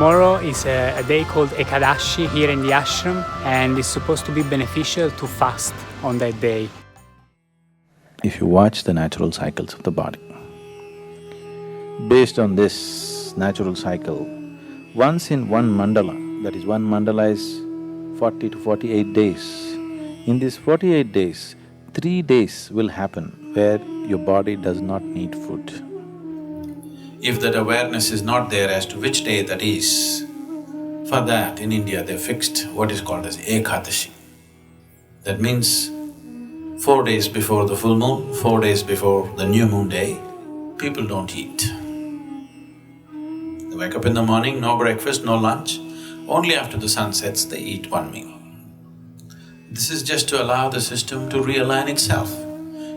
Tomorrow is a day called Ekadashi here in the ashram, and it's supposed to be beneficial to fast on that day. If you watch the natural cycles of the body, based on this natural cycle, once in one mandala, that is one mandala is 40 to 48 days, in these 48 days, 3 days will happen where your body does not need food. If that awareness is not there as to which day that is, for that in India they fixed what is called as Ekadashi. That means 4 days before the full moon, 4 days before the new moon day, people don't eat. They wake up in the morning, no breakfast, no lunch, only after the sun sets they eat one meal. This is just to allow the system to realign itself.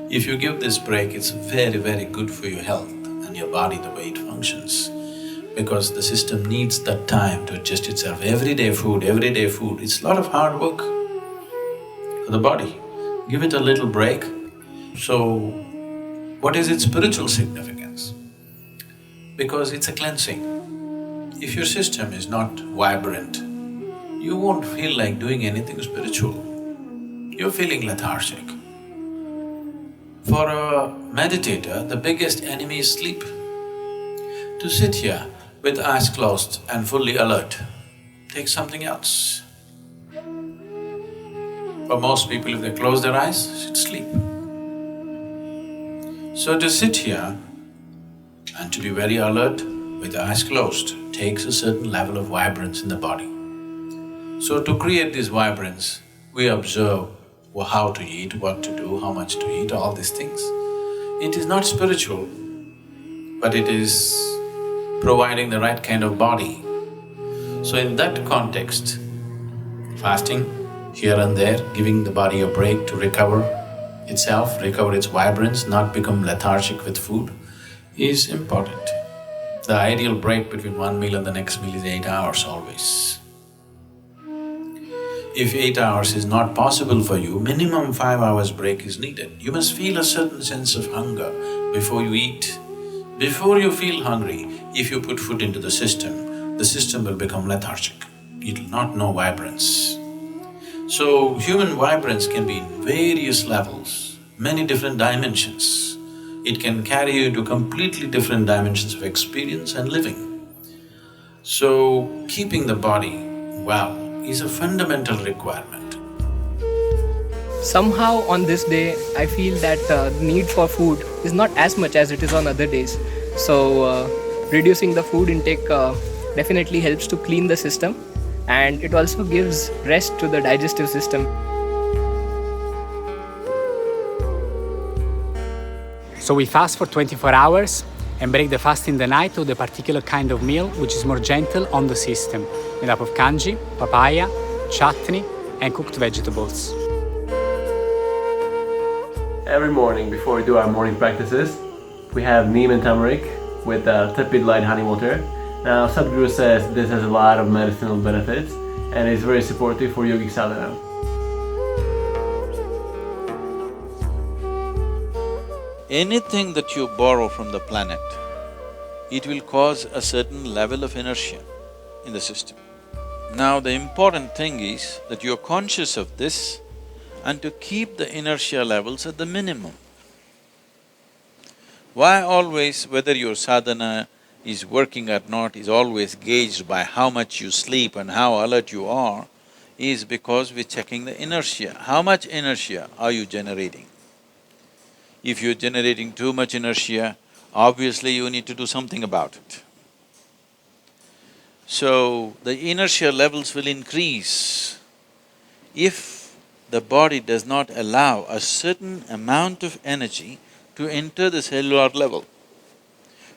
If you give this break, it's very, very good for your health and your body, the way it functions, because the system needs that time to adjust itself. Everyday food, it's a lot of hard work for the body. Give it a little break. So, what is its spiritual significance? Because it's a cleansing. If your system is not vibrant, you won't feel like doing anything spiritual. You're feeling lethargic. For a meditator, the biggest enemy is sleep. To sit here with eyes closed and fully alert, take something else. For most people, if they close their eyes, it's sleep. So to sit here and to be very alert with the eyes closed takes a certain level of vibrance in the body. So to create this vibrance, we observe how to eat, what to do, how much to eat, all these things. It is not spiritual, but it is providing the right kind of body. So in that context, fasting here and there, giving the body a break to recover itself, recover its vibrance, not become lethargic with food, is important. The ideal break between one meal and the next meal is 8 hours always. If 8 hours is not possible for you, minimum 5 hours break is needed. You must feel a certain sense of hunger before you eat. Before you feel hungry, if you put food into the system will become lethargic. It will not know vibrance. So, human vibrance can be in various levels, many different dimensions. It can carry you to completely different dimensions of experience and living. So, keeping the body well is a fundamental requirement. Somehow on this day, I feel that the need for food is not as much as it is on other days. So reducing the food intake definitely helps to clean the system, and it also gives rest to the digestive system. So we fast for 24 hours and break the fast in the night with a particular kind of meal which is more gentle on the system, made up of kanji, papaya, chutney and cooked vegetables. Every morning before we do our morning practices, we have neem and turmeric with tepid light honey water. Now Sadhguru says this has a lot of medicinal benefits and is very supportive for yogic sadhana. Anything that you borrow from the planet, it will cause a certain level of inertia in the system. Now the important thing is that you're conscious of this and to keep the inertia levels at the minimum. Why always, whether your sadhana is working or not, is always gauged by how much you sleep and how alert you are, is because we're checking the inertia. How much inertia are you generating? If you're generating too much inertia, obviously you need to do something about it. So, the inertia levels will increase if the body does not allow a certain amount of energy to enter the cellular level.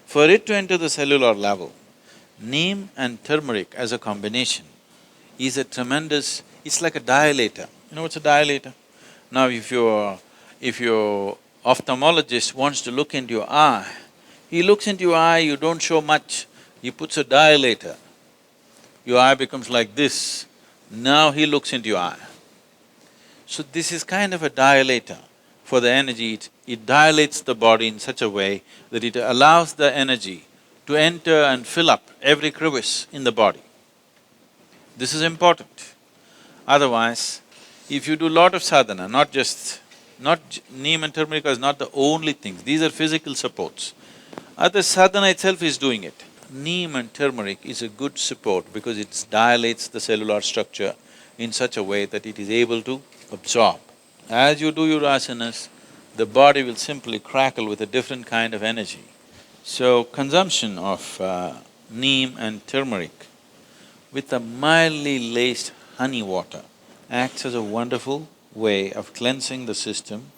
For it to enter the cellular level, neem and turmeric as a combination is a tremendous… it's like a dilator. You know what's a dilator? Now if your ophthalmologist wants to look into your eye, he looks into your eye, you don't show much, he puts a dilator. Your eye becomes like this, now he looks into your eye. So this is kind of a dilator for the energy. It dilates the body in such a way that it allows the energy to enter and fill up every crevice in the body. This is important. Otherwise, if you do lot of sadhana, neem and turmeric is not the only things, these are physical supports. Other sadhana itself is doing it. Neem and turmeric is a good support because it dilates the cellular structure in such a way that it is able to absorb. As you do your asanas, the body will simply crackle with a different kind of energy. So, consumption of neem and turmeric with a mildly laced honey water acts as a wonderful way of cleansing the system,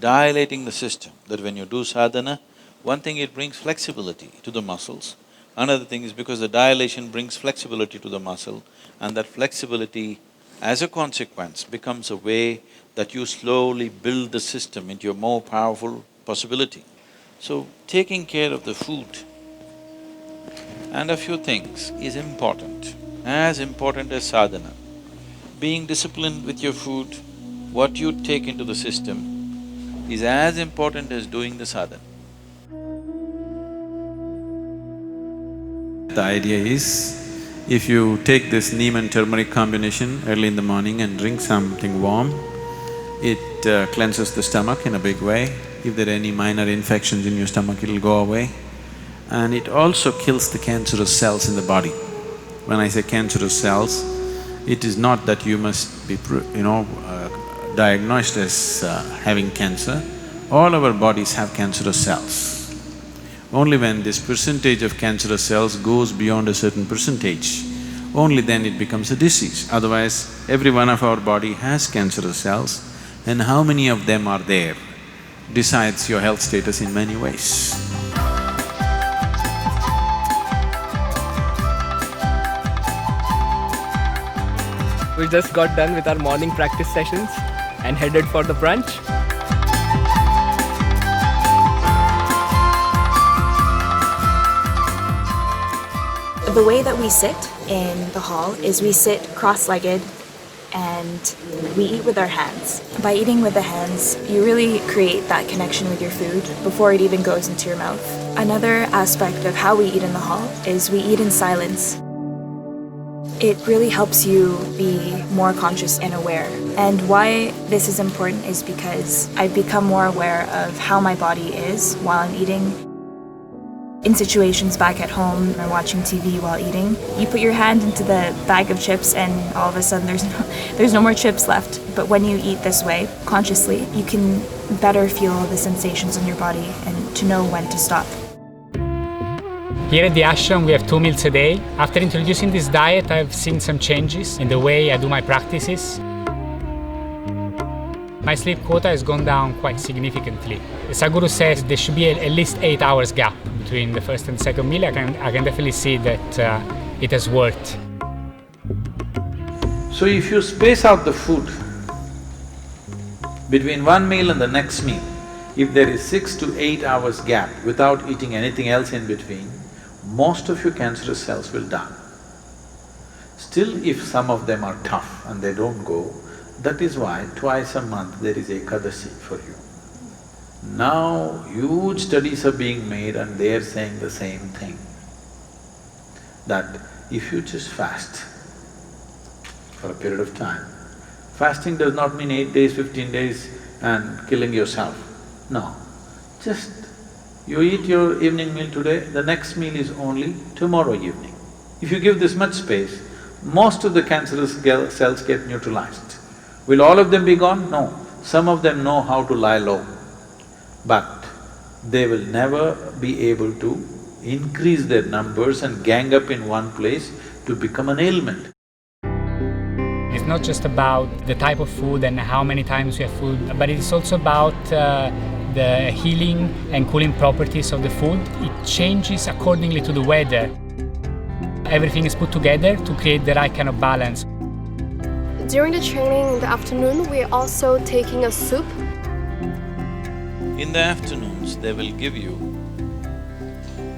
dilating the system, that when you do sadhana, one thing, it brings flexibility to the muscles. Another thing is because the dilation brings flexibility to the muscle, and that flexibility, as a consequence, becomes a way that you slowly build the system into a more powerful possibility. So, taking care of the food and a few things is important as sadhana. Being disciplined with your food, what you take into the system is as important as doing the sadhana. The idea is, if you take this neem and turmeric combination early in the morning and drink something warm, it cleanses the stomach in a big way. If there are any minor infections in your stomach, it'll go away. And it also kills the cancerous cells in the body. When I say cancerous cells, it is not that you must be diagnosed as having cancer. All our bodies have cancerous cells. Only when this percentage of cancerous cells goes beyond a certain percentage, only then it becomes a disease. Otherwise, every one of our body has cancerous cells, and how many of them are there decides your health status in many ways. We just got done with our morning practice sessions and headed for the brunch. The way that we sit in the hall is we sit cross-legged and we eat with our hands. By eating with the hands, you really create that connection with your food before it even goes into your mouth. Another aspect of how we eat in the hall is we eat in silence. It really helps you be more conscious and aware. And why this is important is because I've become more aware of how my body is while I'm eating. In situations back at home or watching TV while eating, you put your hand into the bag of chips and all of a sudden there's no more chips left. But when you eat this way, consciously, you can better feel the sensations in your body and to know when to stop. Here at the ashram we have 2 meals a day. After introducing this diet, I've seen some changes in the way I do my practices. My sleep quota has gone down quite significantly. Sadhguru says there should be at least 8 hours gap between the first and second meal. I can definitely see that it has worked. So if you space out the food between one meal and the next meal, if there is 6 to 8 hours gap without eating anything else in between, most of your cancerous cells will die. Still, if some of them are tough and they don't go, that is why twice a month there is Ekadasi for you. Now, huge studies are being made and they are saying the same thing, that if you just fast for a period of time, fasting does not mean 8 days, 15 days and killing yourself. No, just you eat your evening meal today, the next meal is only tomorrow evening. If you give this much space, most of the cancerous cells get neutralized. Will all of them be gone? No. Some of them know how to lie low, but they will never be able to increase their numbers and gang up in one place to become an ailment. It's not just about the type of food and how many times we have food, but it's also about the healing and cooling properties of the food. It changes accordingly to the weather. Everything is put together to create the right kind of balance. During the training in the afternoon, we're also taking a soup. In the afternoons, they will give you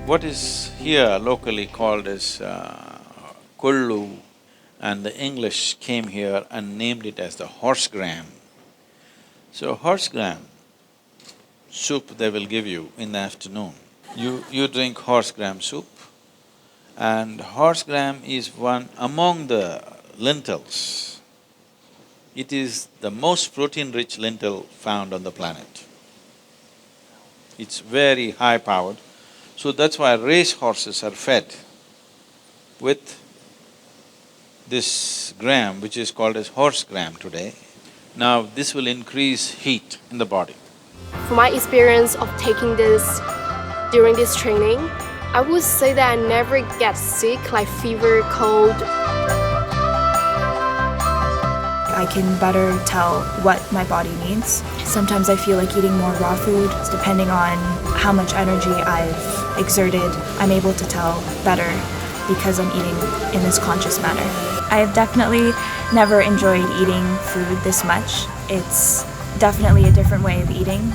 what is here locally called as kollu, and the English came here and named it as the horse gram. So horse gram soup they will give you in the afternoon. You drink horse gram soup, and horse gram is one among the lentils. It is the most protein-rich lentil found on the planet. It's very high-powered, so that's why race horses are fed with this gram, which is called as horse gram today. Now, this will increase heat in the body. From my experience of taking this during this training, I would say that I never get sick, like fever, cold. I can better tell what my body needs. Sometimes I feel like eating more raw food. Depending on how much energy I've exerted, I'm able to tell better because I'm eating in this conscious manner. I have definitely never enjoyed eating food this much. It's definitely a different way of eating.